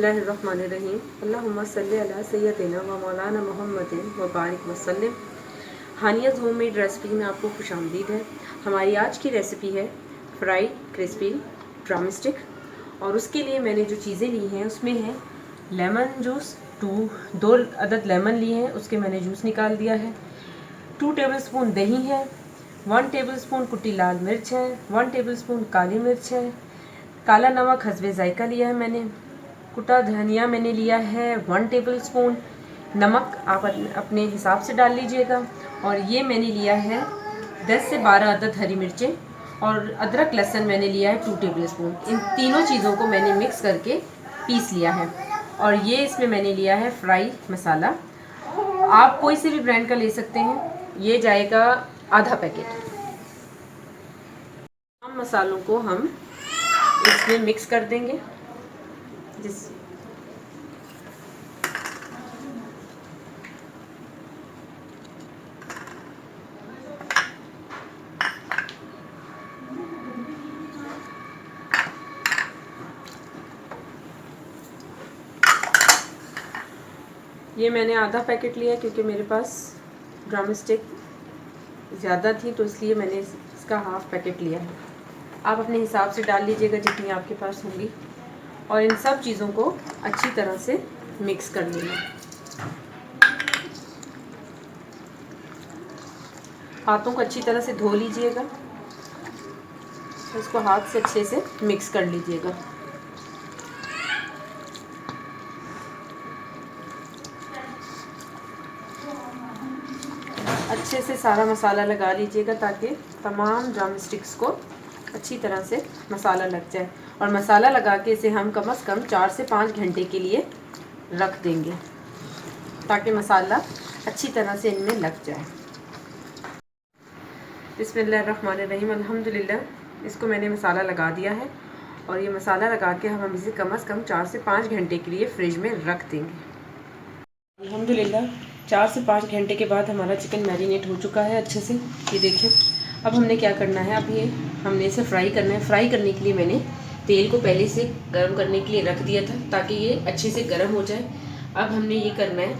बिस्मिल्लाहिर्रहमानिर्रहीम अल्लाहुम्मा सल्ली अला सय्यदिना व मौलाना मुहम्मदिन व बारिक वसल्लम। हानियाज़ होममेड रेसिपी में आपको खुशामदीद है। हमारी आज की रेसिपी है फ्राइड क्रिस्पी ड्रमस्टिक, और उसके लिए मैंने जो चीज़ें ली हैं उसमें है लेमन जूस, दो अदद लेमन लिए हैं, उसके मैंने जूस निकाल दिया है। 2 टेबलस्पून दही है, 1 टेबलस्पून कुटी लाल मिर्च है, 1 टेबलस्पून काली मिर्च है, काला नमक हस्बे जायका लिया है मैंने, कुटा धनिया मैंने लिया है 1 टेबलस्पून, नमक आप अपने हिसाब से डाल लीजिएगा, और ये मैंने लिया है 10 से 12 अदद हरी मिर्चें, और अदरक लहसुन मैंने लिया है 2 टेबलस्पून। इन तीनों चीज़ों को मैंने मिक्स करके पीस लिया है, और ये इसमें मैंने लिया है फ्राई मसाला। आप कोई से भी ब्रांड का ले सकते हैं, ये जाएगा आधा पैकेट। तमाम मसालों को हम इसमें मिक्स कर देंगे। ये मैंने आधा पैकेट लिया क्योंकि मेरे पास ड्रमस्टिक ज़्यादा थी, तो इसलिए मैंने इसका हाफ़ पैकेट लिया है। आप अपने हिसाब से डाल लीजिएगा जितनी आपके पास होंगी, और इन सब चीज़ों को अच्छी तरह से मिक्स कर लेंगे। हाथों को अच्छी तरह से धो लीजिएगा, इसको हाथ से अच्छे से मिक्स कर लीजिएगा। अच्छे से सारा मसाला लगा लीजिएगा ताकि तमाम ड्रमस्टिक्स को अच्छी तरह से मसाला लग जाए, और मसाला लगा के इसे हम कम से कम 4 से 5 घंटे के लिए रख देंगे ताकि मसाला अच्छी तरह से इनमें लग जाए। बिस्मिल्लाहिर्रहमानिर्रहीम अल्हम्दुलिल्लाह। इसको मैंने मसाला लगा दिया है, और ये मसाला लगा के हम इसे कम से कम 4 से 5 घंटे के लिए फ्रिज में रख देंगे। अल्हम्दुलिल्लाह 4 से 5 घंटे के बाद हमारा चिकन मैरिनेट हो चुका है अच्छे से। ये देखिए, अब हमने क्या करना है, अब ये हमने इसे फ्राई करना है। फ्राई करने के लिए मैंने तेल को पहले से गर्म करने के लिए रख दिया था ताकि ये अच्छे से गर्म हो जाए। अब हमने ये करना है,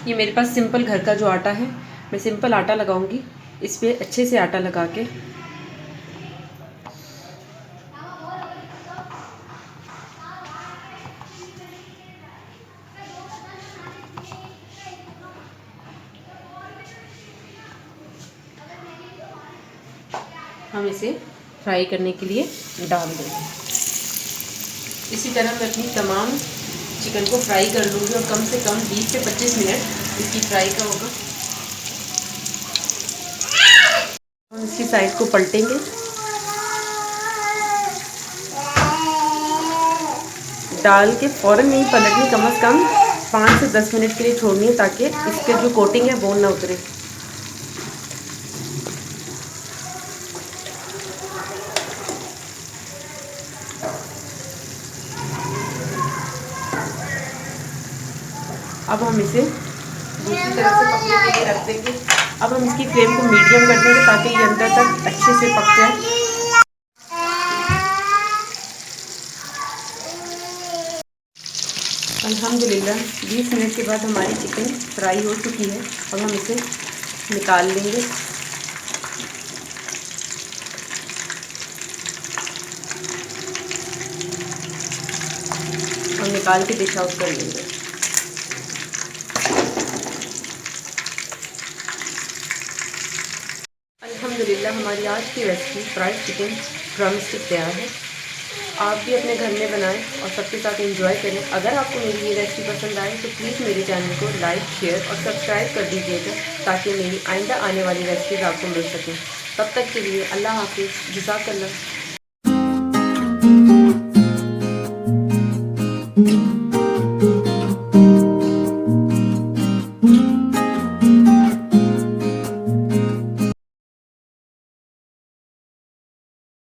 ये मेरे पास सिंपल घर का जो आटा है, मैं सिंपल आटा लगाऊंगी इस पर अच्छे से आटा लगा के। हम इसे फ्राई करने के लिए डाल देंगे। इसी तरह मैं अपनी तमाम चिकन को फ्राई कर लूँगी, और कम से कम 20 से 25 मिनट इसकी फ्राई का होगा। हम इसकी साइड को पलटेंगे, डाल के फ़ौरन नहीं पलटनी, कम से कम 5 से 10 मिनट के लिए छोड़नी है ताकि इसके जो कोटिंग है वो ना उतरे। अब हम इसे दूसरी तरफ से पकने के लिए रख देंगे। अब हम इसकी फ्लेम को मीडियम कर देंगे ताकि ये अंदर तक अच्छे से पक जाए। अल्हम्दुलिल्लाह 20 मिनट के बाद हमारी चिकन फ्राई हो चुकी है। अब हम इसे निकाल लेंगे। और निकाल के डिश आउट कर लेंगे। अल्हम्दुलिल्लाह हमारी आज की रेसिपी फ्राइड चिकन ड्रमस्टिक तैयार है। आप भी अपने घर में बनाएं और सबके साथ एंजॉय करें। अगर आपको मेरी ये रेसिपी पसंद आए तो प्लीज़ मेरे चैनल को लाइक, शेयर और सब्सक्राइब कर दीजिएगा ताकि मेरी आइंदा आने वाली रेसिपीज़ आपको मिल सकें। तब तक के लिए अल्लाह हाफिज़, जज़ाकल्लाह।